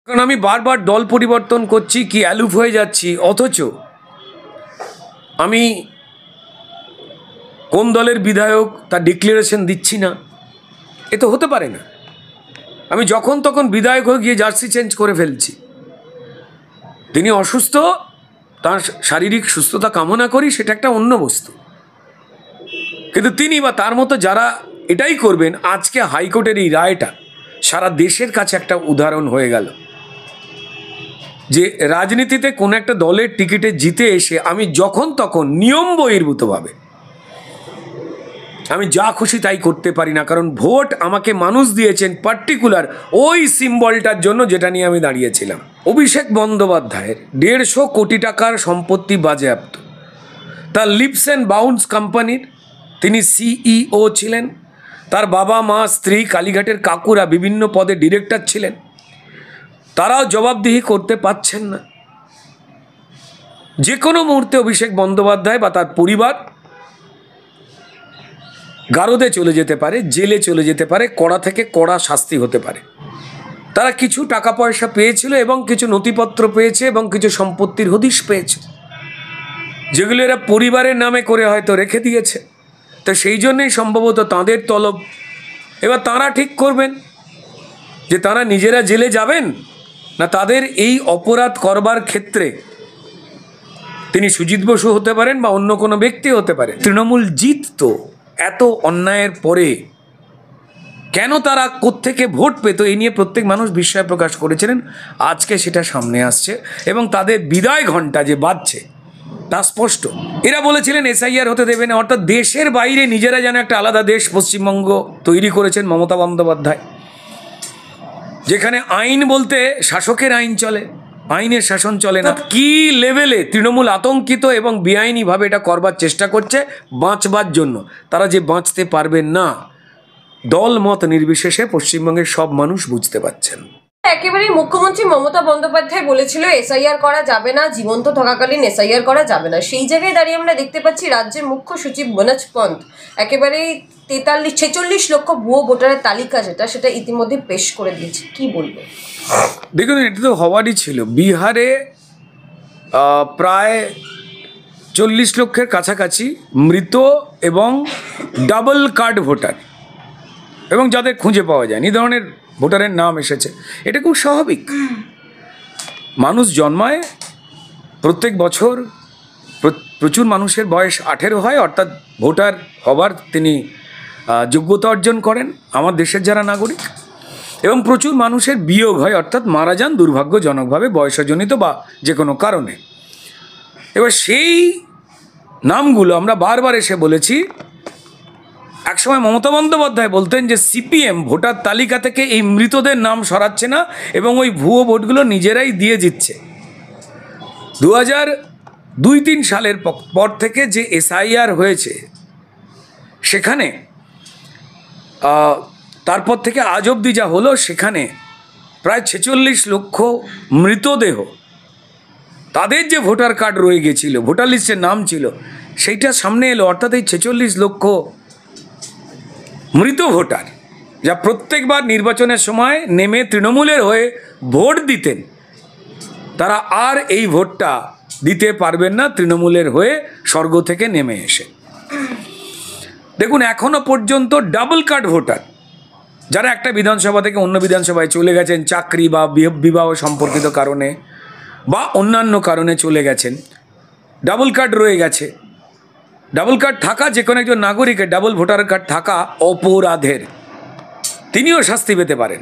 কারণ আমি বারবার দল পরিবর্তন করছি কি অ্যালুফ হয়ে যাচ্ছি, অথচ আমি কোন দলের বিধায়ক তার ডিক্লারেশন দিচ্ছি না। এ তো হতে পারে না। আমি যখন তখন বিধায়ক হয়ে গিয়ে জার্সি চেঞ্জ করে ফেলছি। তিনি অসুস্থ, তার শারীরিক সুস্থতা কামনা করি, সেটা একটা অন্য বস্তু। কিন্তু তিনি বা তার মতো যারা এটাই করবেন, আজকে হাইকোর্টের এই রায়টা সারা দেশের কাছে একটা উদাহরণ হয়ে গেল যে রাজনীতিতে কোনো একটা দলের টিকিটে জিতে এসে আমি যখন তখন নিয়ম বহির্ভূতভাবে আমি যা খুশি তাই করতে পারি না। কারণ ভোট আমাকে মানুষ দিয়েছেন পার্টিকুলার ওই সিম্বলটার জন্য যেটা নিয়ে আমি দাঁড়িয়েছিলাম। অভিষেক বন্দ্যোপাধ্যায়ের 150 কোটি টাকার সম্পত্তি বাজেয়াপ্ত। তার লিপস অ্যান্ড বাউন্স কোম্পানির তিনি সিইও ছিলেন। তার বাবা মা স্ত্রী কালীঘাটের কাকুরা বিভিন্ন পদে ডিরেক্টর ছিলেন। তারাও জবাবদিহি করতে পারছেন না। যে কোনো মুহূর্তে অভিষেক বন্দ্যোপাধ্যায় বা তার পরিবার গারদে চলে যেতে পারে, জেলে চলে যেতে পারে, কড়া থেকে কড়া শাস্তি হতে পারে। তারা কিছু টাকা পয়সা পেয়েছিল এবং কিছু নথিপত্র পেয়েছে এবং কিছু সম্পত্তির হদিশ পেয়েছে, যেগুলো এরা পরিবারের নামে করে হয়তো রেখে দিয়েছে। তো সেই জন্যই সম্ভবত তাঁদের তলব। এবার তাঁরা ঠিক করবেন যে তারা নিজেরা জেলে যাবেন না তাদের এই অপরাধ করবার ক্ষেত্রে তিনি সুজিত বসু হতে পারেন বা অন্য কোনো ব্যক্তি হতে পারে। তৃণমূল জিততো এত অন্যায়ের পরে, কেন তারা কোত্থেকে ভোট পেত এই নিয়ে প্রত্যেক মানুষ বিস্ময় প্রকাশ করেছিলেন। আজকে সেটা সামনে আসছে এবং তাদের বিদায় ঘণ্টা যে বাজছে তা স্পষ্ট। এরা বলেছিলেন এসআইআর হতে দেবে না, অর্থাৎ দেশের বাইরে নিজেরা যেন একটা আলাদা দেশ পশ্চিমবঙ্গ তৈরি করেছেন মমতা বন্দ্যোপাধ্যায়, যেখানে আইন বলতে শাসকের আইন চলে, আইনের শাসন চলে না। কি লেভেলে তৃণমূল আতঙ্কিত এবং বেআইনিভাবে এটা করবার চেষ্টা করছে বাঁচবার জন্য। তারা যে বাঁচতে পারবেন না, দল মত নির্বিশেষে পশ্চিমবঙ্গের সব মানুষ বুঝতে পারছেন। একেবারেই মুখ্যমন্ত্রী মমতা বন্দ্যোপাধ্যায় বলেছিল এসআইআর করা যাবে না, জীবন্ত থাকাকালীন এসআইআর করা যাবে না। সেই জায়গায় দাঁড়িয়ে আমরা দেখতে পাচ্ছি রাজ্যের মুখ্য সচিব মনোজ পন্থ একেবারেই 46 লক্ষ ভুয়ো ভোটারের তালিকা সেটা ইতিমধ্যে পেশ করে দিয়েছে। কি বলবো? দেখুন, এটা তো হওয়ারই ছিল। বিহারে প্রায় 40 লক্ষের কাছাকাছি মৃত এবং ডাবল কার্ড ভোটার এবং যাদের খুঁজে পাওয়া যায় এই ধরনের ভোটারের নাম এসেছে। এটা খুব স্বাভাবিক। মানুষ জন্মায়, প্রত্যেক বছর প্রচুর মানুষের বয়স 18 হয়, অর্থাৎ ভোটার হবার তিনি যোগ্যতা অর্জন করেন আমার দেশের যারা নাগরিক, এবং প্রচুর মানুষের বিয়োগ হয়, অর্থাৎ মারা যান দুর্ভাগ্যজনকভাবে বয়সজনিত বা যে কোনো কারণে। এবার সেই নামগুলো আমরা বারবার এসে বলেছি। একসময় মমতা বন্দ্যোপাধ্যায় বলতেন যে সিপিএম ভোটার তালিকা থেকে এই মৃতদের নাম সরাচ্ছে না এবং ওই ভুয়ো ভোটগুলো নিজেরাই দিয়ে দিচ্ছে। 2002-03 সালের পর থেকে যে এসআইআর হয়েছে সেখানে তারপর থেকে আজ অবধি যা হলো সেখানে প্রায় 46 লক্ষ মৃতদেহ, তাদের যে ভোটার কার্ড রয়ে গেছিল, ভোটার লিস্টের নাম ছিল, সেইটা সামনে এলো। অর্থাৎ এই 46 লক্ষ মৃত ভোটার যা প্রত্যেকবার নির্বাচনের সময় নেমে তৃণমূলের হয়ে ভোট দিতেন, তারা আর এই ভোটটা দিতে পারবেন না তৃণমূলের হয়ে স্বর্গ থেকে নেমে এসে। দেখুন, এখনো পর্যন্ত ডাবল কার্ড ভোটার যারা একটা বিধানসভা থেকে অন্য বিধানসভায় চলে গেছেন চাকরি বা বিবাহ সম্পর্কিত কারণে বা অন্যান্য কারণে চলে গেছেন, ডাবল কার্ড রয়ে গেছে। ডাবল কার্ড থাকা যে কোনো একজন নাগরিকের ডাবল ভোটার কার্ড থাকা অপরাধের, তিনিও শাস্তি পেতে পারেন।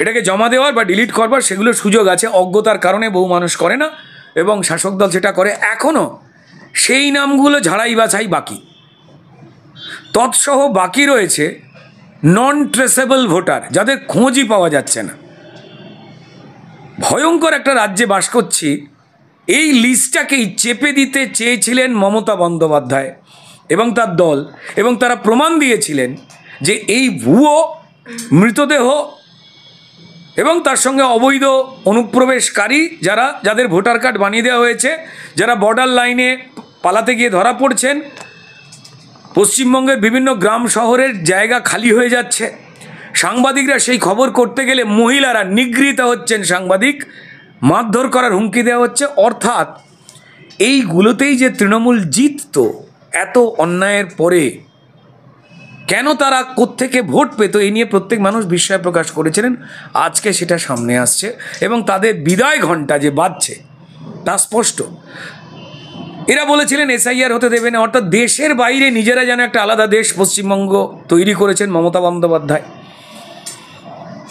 এটাকে জমা দেওয়ার বা ডিলিট করবার সেগুলোর সুযোগ আছে। অজ্ঞতার কারণে বহু মানুষ করে না এবং শাসক দল সেটা করে। এখনও সেই নামগুলো ঝাড়াই বাছাই বাকি। তৎসহ বাকি রয়েছে নন ট্রেসেবল ভোটার, যাদের খোঁজই পাওয়া যাচ্ছে না। ভয়ঙ্কর একটা রাজ্যে বাস করছি। এই লিস্টটাকেই চেপে দিতে চেয়েছিলেন মমতা বন্দ্যোপাধ্যায় এবং তার দল, এবং তারা প্রমাণ দিয়েছিলেন যে এই ভুয়ো মৃতদেহ এবং তার সঙ্গে অবৈধ অনুপ্রবেশকারী যাদের ভোটার কার্ড বানিয়ে দেওয়া হয়েছে, যারা বর্ডার লাইনে পালাতে গিয়ে ধরা পড়ছেন, পশ্চিমবঙ্গের বিভিন্ন গ্রাম শহরের জায়গা খালি হয়ে যাচ্ছে, সাংবাদিকরা সেই খবর করতে গেলে মহিলারা নিগৃহীত হচ্ছেন, সাংবাদিক মারধর করার হুমকি দেওয়া হচ্ছে। অর্থাৎ এইগুলোতেই যে তৃণমূল জিততো, এত অন্যায়ের পরে কেন তারা কোত্থেকে ভোট পেত, এই নিয়ে প্রত্যেক মানুষ বিস্ময় প্রকাশ করেছিলেন। আজকে সেটা সামনে আসছে এবং তাদের বিদায় ঘণ্টা যে বাজছে তা স্পষ্ট। এরা বলেছিলেন এসআইআর হতে দেবে না, অর্থাৎ দেশের বাইরে নিজেরা যেন একটা আলাদা দেশ পশ্চিমবঙ্গ তৈরি করেছেন মমতা বন্দ্যোপাধ্যায়,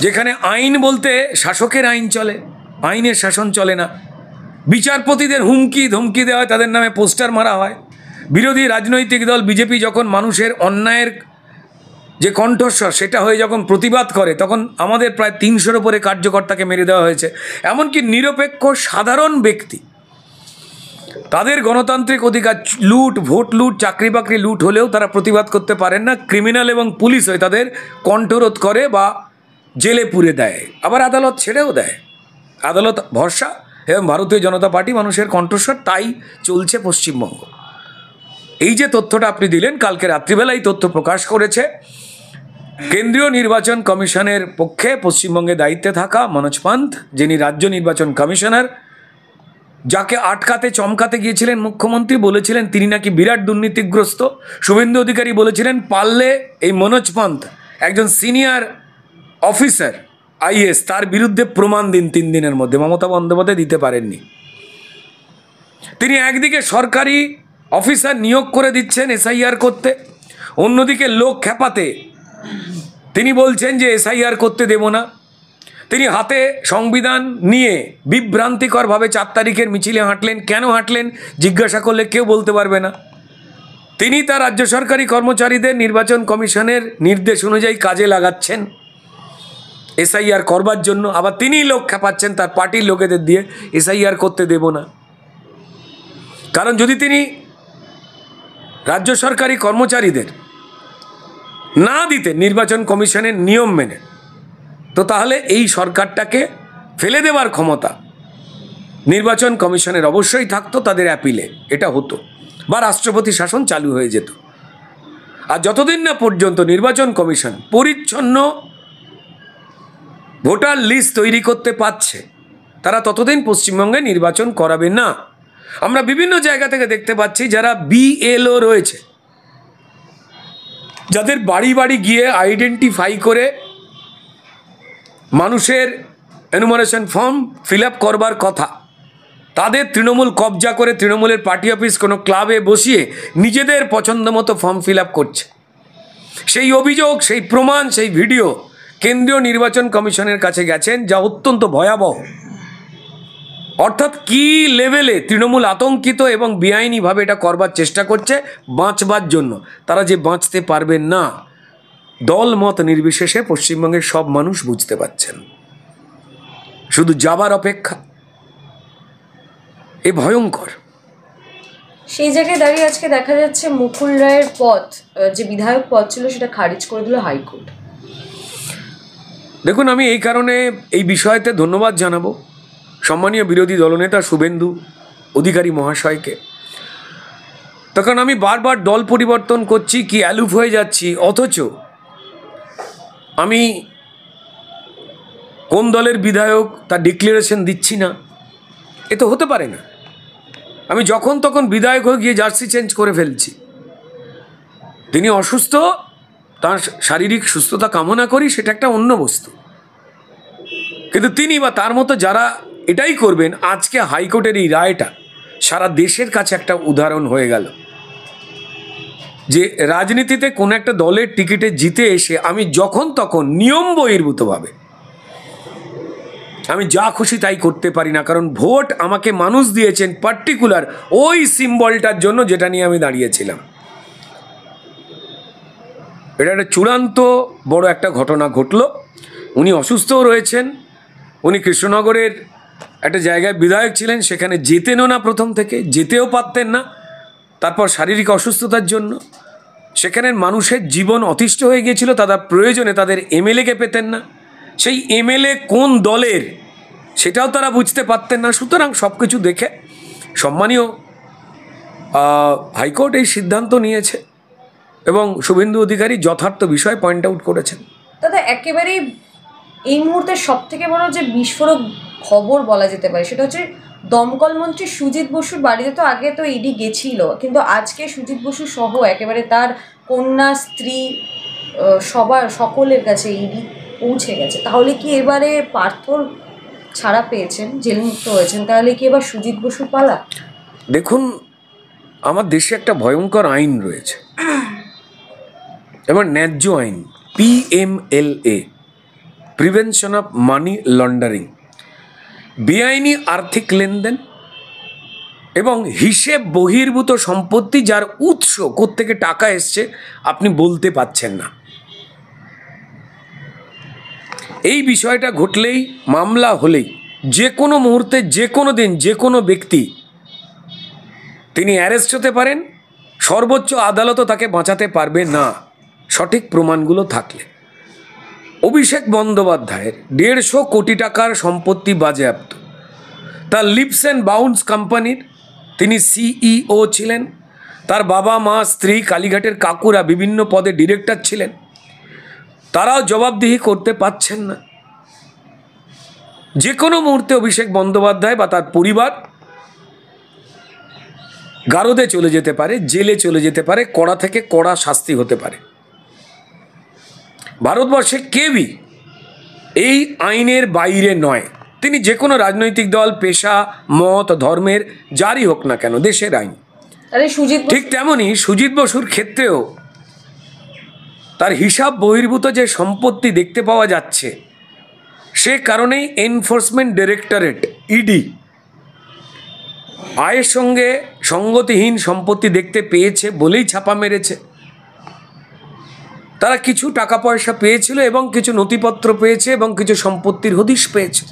যেখানে আইন বলতে শাসকের আইন চলে, আইনের শাসন চলে না। বিচারপতিদের হুমকি ধমকি দেওয়া হয়, তাদের নামে পোস্টার মারা হয়। বিরোধী রাজনৈতিক দল বিজেপি যখন মানুষের অন্যায়ের যে কণ্ঠস্বর সেটা হয়ে যখন প্রতিবাদ করে, তখন আমাদের প্রায় 300-র উপরে কার্যকর্তাকে মেরে দেওয়া হয়েছে। এমনকি নিরপেক্ষ সাধারণ ব্যক্তি, তাদের গণতান্ত্রিক অধিকার লুট, ভোট লুট, চাকরি বাকরি লুট হলেও তারা প্রতিবাদ করতে পারেন না। ক্রিমিনাল এবং পুলিশ হয়ে তাদের কণ্ঠরোধ করে বা জেলে পুরে দেয়, আবার আদালত ছেড়েও দেয়। আদালত ভরসা এবং ভারতীয় জনতা পার্টি মানুষের কণ্ঠস্বর, তাই চলছে পশ্চিমবঙ্গ। এই যে তথ্যটা আপনি দিলেন, কালকে রাত্রিবেলায় তথ্য প্রকাশ করেছে কেন্দ্রীয় নির্বাচন কমিশনের পক্ষে পশ্চিমবঙ্গে দায়িত্বে থাকা মনোজ পান্থ, যিনি রাজ্য নির্বাচন কমিশনার, যাকে আটকাতে চমকাতে গিয়েছিলেন মুখ্যমন্ত্রী, বলেছিলেন তিনি নাকি বিরাট দুর্নীতিগ্রস্ত। শুভেন্দু অধিকারী বলেছিলেন পারলে এই মনোজ পান্থ একজন সিনিয়র অফিসার আইএস, তার বিরুদ্ধে প্রমাণ দিন 3 দিনের মধ্যে। মমতা বন্দ্যোপাধ্যায় দিতে পারেননি। তিনি একদিকে সরকারি অফিসার নিয়োগ করে দিচ্ছেন এসআইআর করতে, অন্যদিকে লোক খেপাতে তিনি বলছেন যে এসআইআর করতে দেব না। তিনি হাতে সংবিধান নিয়ে বিভ্রান্তিকরভাবে 4 তারিখের মিছিলে হাঁটলেন। কেন হাঁটলেন জিজ্ঞাসা করলে কেউ বলতে পারবে না। তিনি তার রাজ্য সরকারি কর্মচারীদের নির্বাচন কমিশনের নির্দেশ অনুযায়ী কাজে লাগাচ্ছেন এসআইআর করবার জন্য, আবার তিনিই লোক খেপাচ্ছেন তার পার্টির লোকেদের দিয়ে এসআইআর করতে দেব না। কারণ যদি তিনি রাজ্য সরকারি কর্মচারীদের না দিতেন নির্বাচন কমিশনের নিয়ম মেনে, তো তাহলে এই সরকারটাকে ফেলে দেওয়ার ক্ষমতা নির্বাচন কমিশনের অবশ্যই থাকতো, তাদের অ্যাপিলে এটা হতো, বা রাষ্ট্রপতি শাসন চালু হয়ে যেত। আর যতদিন না পর্যন্ত নির্বাচন কমিশন পরিচ্ছন্ন ভোটার লিস্ট তৈরি করতে পারছে, তারা ততদিন পশ্চিমবঙ্গে নির্বাচন করাবে না। আমরা বিভিন্ন জায়গা থেকে দেখতে পাচ্ছি যারা বিএলও রয়েছে, যাদের বাড়ি বাড়ি গিয়ে আইডেন্টিফাই করে মানুষের এনুমারেশন ফর্ম ফিল আপ করবার কথা, তাদের তৃণমূল কবজা করে তৃণমূলের পার্টি অফিস কোনো ক্লাবে বসিয়ে নিজেদের পছন্দ মতো ফর্ম ফিল আপ করছে। সেই অভিযোগ, সেই প্রমাণ, সেই ভিডিও কেন্দ্রীয় নির্বাচন কমিশনের কাছে গেছেন, যা অত্যন্ত ভয়াবহ। অর্থাৎ কি লেভেলে তৃণমূল আতঙ্কিত এবং বেআইনিভাবে এটা করবার চেষ্টা করছে বাঁচবার জন্য। তারা যে বাঁচতে পারবেন না, দল মত নির্বিশেষে পশ্চিমবঙ্গের সব মানুষ বুঝতে পারছেন। শুধু যাবার অপেক্ষা। এ ভয়ঙ্কর। সেই জায়গায় দাঁড়িয়ে আজকে দেখা যাচ্ছে মুকুল রায়ের পদ, যে বিধায়ক পদ ছিল, সেটা খারিজ করে দিল হাইকোর্ট। দেখুন, আমি এই কারণে এই বিষয়তে ধন্যবাদ জানাবো সম্মানীয় বিরোধী দলনেতা শুভেন্দু অধিকারী মহাশয়কে। তখন আমি বারবার দল পরিবর্তন করছি, কি অ্যালুফ হয়ে যাচ্ছি, অথচ আমি কোন দলের বিধায়ক তার ডিক্লারেশন দিচ্ছি না। এ তো হতে পারে না। আমি যখন তখন বিধায়ক হয়ে গিয়ে জার্সি চেঞ্জ করে ফেলছি। তিনি অসুস্থ, তার শারীরিক সুস্থতা কামনা করি, সেটা একটা অন্য বস্তু। কিন্তু তিনি বা তার মতো যারা এটাই করবেন, আজকে হাইকোর্টের এই রায়টা সারা দেশের কাছে একটা উদাহরণ হয়ে গেল যে রাজনীতিতে কোনো একটা দলের টিকিটে জিতে এসে আমি যখন তখন নিয়ম বহির্ভূতভাবে আমি যা খুশি তাই করতে পারি না। কারণ ভোট আমাকে মানুষ দিয়েছেন পার্টিকুলার ওই সিম্বলটার জন্য যেটা নিয়ে আমি দাঁড়িয়েছিলাম। এটা একটা চূড়ান্ত বড় একটা ঘটনা ঘটল। উনি অসুস্থও রয়েছেন। উনি কৃষ্ণনগরের একটা জায়গায় বিধায়ক ছিলেন, সেখানে যেতেনও না, প্রথম থেকে যেতেও পারতেন না। তারপর শারীরিক অসুস্থতার জন্য সেখানের মানুষের জীবন অতিষ্ঠ হয়ে গিয়েছিল। তাদের প্রয়োজনে তাদের এমএলএকে পেতেন না। সেই এমএলএ কোন দলের সেটাও তারা বুঝতে পারতেন না। সুতরাং সব কিছু দেখে সম্মানীয় হাইকোর্ট এই সিদ্ধান্ত নিয়েছে এবং শুভেন্দু অধিকারী যথার্থ বিষয় পয়েন্ট আউট করেছেন। দাদা একেবারেই এই মুহূর্তে সব থেকে বড় যে বিস্ফোরক খবর বলা যেতে পারে সেটা হচ্ছে দমকল মন্ত্রী সুজিত বসুর বাড়িতে তো আগে তো ইডি গেছিল, কিন্তু আজকে সুজিত বসু সহ একেবারে তার কন্যা, স্ত্রী, সকলের কাছে ইডি পৌঁছে গেছে। তাহলে কি এবারে পার্থর ছাড়া পেয়েছেন, জেলমুক্ত হয়েছেন, তাহলে কি এবার সুজিত বসুর পালা? দেখুন, আমার দেশে একটা ভয়ঙ্কর আইন রয়েছে, এবার ন্যায্য আইন, PMLA, prevention of money laundering, বেআইনি আর্থিক লেনদেন এবং হিসেব বহির্ভূত সম্পত্তি যার উৎস কোত্থেকে টাকা এসছে আপনি বলতে পাচ্ছেন না, এই বিষয়টা ঘটলেই, মামলা হলেই, যে কোনো মুহূর্তে, যে কোনো দিন, যে কোনো ব্যক্তি তিনি অ্যারেস্ট হতে পারেন, সর্বোচ্চ আদালতও তাকে বাঁচাতে পারবে না সঠিক প্রমাণগুলো থাকলে। অভিষেক বন্দ্যোপাধ্যায়ের 150 কোটি টাকার সম্পত্তি বাজেয়াপ্ত, তার লিপস অ্যান্ড বাউন্স কোম্পানির তিনি CEO ছিলেন, তার বাবা মা স্ত্রী কালীঘাটের কাকুরা বিভিন্ন পদে ডিরেক্টর ছিলেন, তারাও জবাবদিহি করতে পারছেন না। যে কোনো মুহূর্তে অভিষেক বন্দ্যোপাধ্যায় বা তার পরিবার গারদে চলে যেতে পারে, জেলে চলে যেতে পারে, কড়া থেকে কড়া শাস্তি হতে পারে। ভারতবর্ষে কেউই এই আইনের বাইরে নয়, তিনি যে কোনো রাজনৈতিক দল, পেশা, মত, ধর্মের যারই হোক না কেন, দেশের আইন। ঠিক তেমনই সুজিত বসুর ক্ষেত্রেও তার হিসাব বহির্ভূত যে সম্পত্তি দেখতে পাওয়া যাচ্ছে, সে কারণেই এনফোর্সমেন্ট ডাইরেক্টরেট ইডি আয়ের সঙ্গে সঙ্গতিহীন সম্পত্তি দেখতে পেয়েছে বলেই ছাপা মেরেছে। তারা কিছু টাকা পয়সা পেয়েছিল এবং কিছু নথিপত্র পেয়েছে এবং কিছু সম্পত্তির হদিশ পেয়েছে,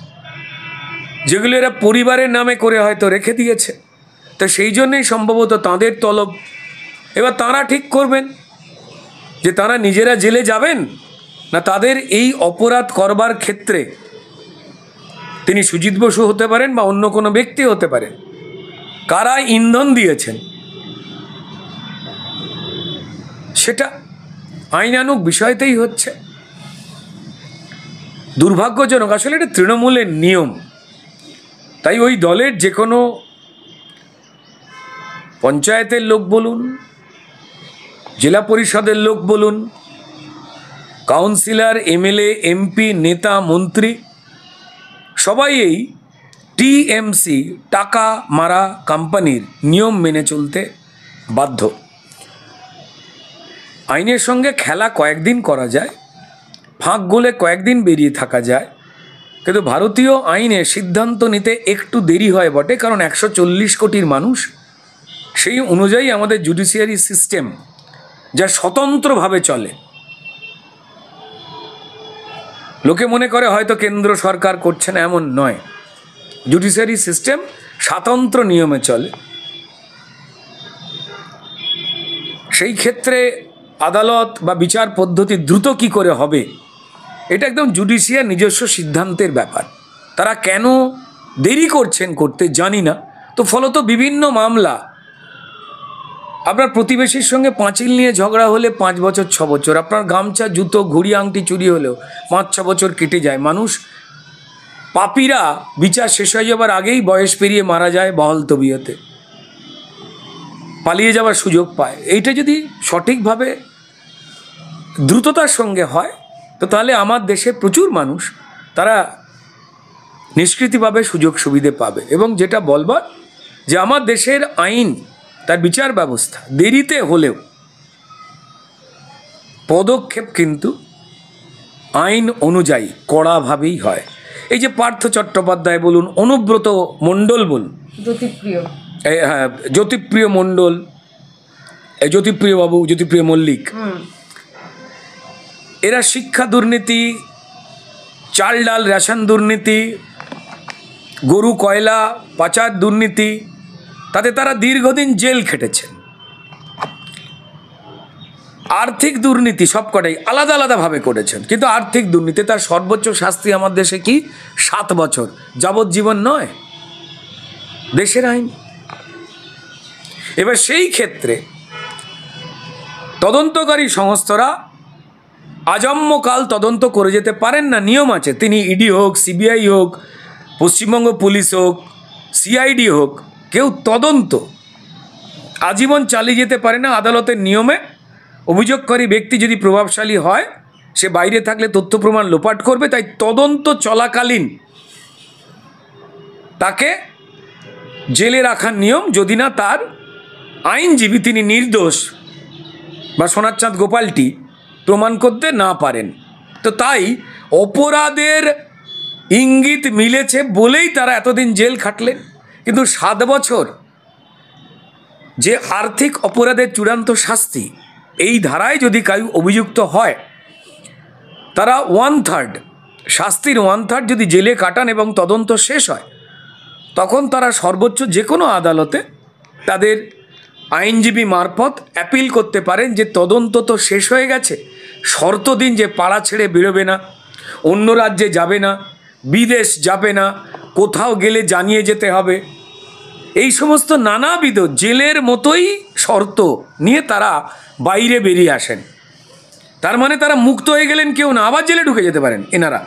যেগুলো এরা পরিবারের নামে করে হয়তো রেখে দিয়েছে। তো সেই জন্যই সম্ভবত তাদের তলব। এবার তারা ঠিক করবেন যে তারা নিজেরা জেলে যাবেন, না তাদের এই অপরাধ করবার ক্ষেত্রে তিনি সুজিত বসু হতে পারেন বা অন্য কোনো ব্যক্তি হতে পারেন, কারা ইন্ধন দিয়েছেন সেটা আইনানুগ বিষয়তেই হচ্ছে। দুর্ভাগ্যজনক, আসলে এটা তৃণমূলের নিয়ম। তাই ওই দলের যে কোনো পঞ্চায়েতের লোক বলুন, জেলা পরিষদের লোক বলুন, কাউন্সিলর, MLA, MP, নেতা, মন্ত্রী, সবাই এই TMC টাকা মারা কোম্পানির নিয়ম মেনে চলতে বাধ্য। আইনের সঙ্গে খেলা কয়েকদিন করা যায়, ফাঁক গলে কয়েকদিন বেরিয়ে থাকা যায়, কিন্তু ভারতীয় আইনে সিদ্ধান্ত নিতে একটু দেরি হয় বটে, কারণ 140 কোটির মানুষ, সেই অনুযায়ী আমাদের জুডিশিয়ারি সিস্টেম যা স্বতন্ত্রভাবে চলে। লোকে মনে করে হয়তো কেন্দ্র সরকার করছে না, এমন নয়। জুডিশিয়ারি সিস্টেম স্বতন্ত্র নিয়মে চলে। সেই ক্ষেত্রে আদালত বা বিচার পদ্ধতি দ্রুত কি করে হবে, এটা একদম জুডিশিয়ার নিজস্ব সিদ্ধান্তের ব্যাপার। তারা কেন দেরি করছেন করতে জানি না। তো ফলত বিভিন্ন মামলা, আপনার প্রতিবেশীর সঙ্গে পাঁচিল নিয়ে ঝগড়া হলে 5 বছর 6 বছর, আপনার গামছা, জুতো, ঘড়ি, আংটি চুরি হলেও 5-6 বছর কেটে যায়। মানুষ, পাপীরা বিচার শেষ হয়ে যাবার আগেই বয়স পেরিয়ে মারা যায় বহাল তবিয়তে, পালিয়ে যাওয়ার সুযোগ পায়। এইটা যদি সঠিকভাবে দ্রুততার সঙ্গে হয়, তো তাহলে আমার দেশের প্রচুর মানুষ তারা নিষ্কৃতিভাবে সুযোগ সুবিধে পাবে। এবং যেটা বলবার, যে আমার দেশের আইন, তার বিচার ব্যবস্থা দেরিতে হলেও পদক্ষেপ কিন্তু আইন অনুযায়ী কড়াভাবেই হয়। এই যে পার্থ চট্টোপাধ্যায় বলুন, অনুব্রত মণ্ডল বলুন, জ্যোতিপ্রিয় মণ্ডল, জ্যোতিপ্রিয় বাবু, জ্যোতিপ্রিয় মল্লিক, এরা শিক্ষা দুর্নীতি, চাল ডাল রেশন দুর্নীতি, গরু কয়লা পাচার দুর্নীতি, তাতে তারা দীর্ঘদিন জেল খেটেছেন। আর্থিক দুর্নীতি সবকটাই আলাদা আলাদাভাবে করেছেন, কিন্তু আর্থিক দুর্নীতি তার সর্বোচ্চ শাস্তি আমার দেশে কি 7 বছর, যাবজ্জীবন নয়, দেশের আইন। এবার সেই ক্ষেত্রে তদন্তকারী সংস্থারা আজন্মকাল তদন্ত করে যেতে পারেন না, নিয়ম আছে। তিনি ইডি হোক, সিবিআই হোক, পশ্চিমবঙ্গ পুলিশ হোক, সিআইডি হোক, কেউ তদন্ত আজীবন চালিয়ে যেতে পারে না আদালতের নিয়মে। অভিযোগকারী ব্যক্তি যদি প্রভাবশালী হয়, সে বাইরে থাকলে তথ্য প্রমাণ লোপাট করবে। তাই তদন্ত চলাকালীন তাকে জেলে রাখার নিয়ম, যদি না তার আইনজীবী তিনি নির্দোষ বা সোনারচাঁদ গোপালটি প্রমাণ করতে না পারেন। তো তাই অপরাধের ইঙ্গিত মিলেছে বলেই তারা এতদিন জেল খাটলেন। কিন্তু 7 বছর যে আর্থিক অপরাধের চূড়ান্ত শাস্তি, এই ধারায় যদি কেউ অভিযুক্ত হয়, তারা 1/3 শাস্তির 1/3 যদি জেলে কাটান এবং তদন্ত শেষ হয়, তখন তারা সর্বোচ্চ যে কোনো আদালতে তাদের আইনজীবী মারফত অ্যাপিল করতে পারেন যে তদন্ত তো শেষ হয়ে গেছে, শর্ত দিন যে পাড়া ছেড়ে বেরোবে না, অন্য রাজ্যে যাবে না, বিদেশ যাবে না, কোথাও গেলে জানিয়ে যেতে হবে। এই সমস্ত নানাবিধ জেলের মতোই শর্ত নিয়ে তারা বাইরে বেরিয়ে আসেন। তার মানে তারা মুক্ত হয়ে গেলেন কেউ না, আবার জেলে ঢুকে যেতে পারেন এনারা।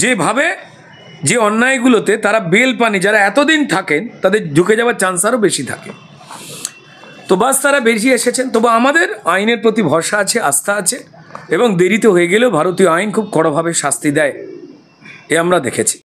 যেভাবে যে অন্যায়গুলোতে তারা বেল পানি, যারা এতদিন থাকেন তাদের ঢুকে যাওয়ার চান্স আরও বেশি থাকে। তো বাস তারা বেরিয়ে এসেছেন। তবে আমাদের আইনের প্রতি ভরসা আছে, আস্থা আছে, এবং দেরিতে হয়ে গেলেও ভারতীয় আইন খুব কড়াভাবে শাস্তি দেয়, এ আমরা দেখেছি।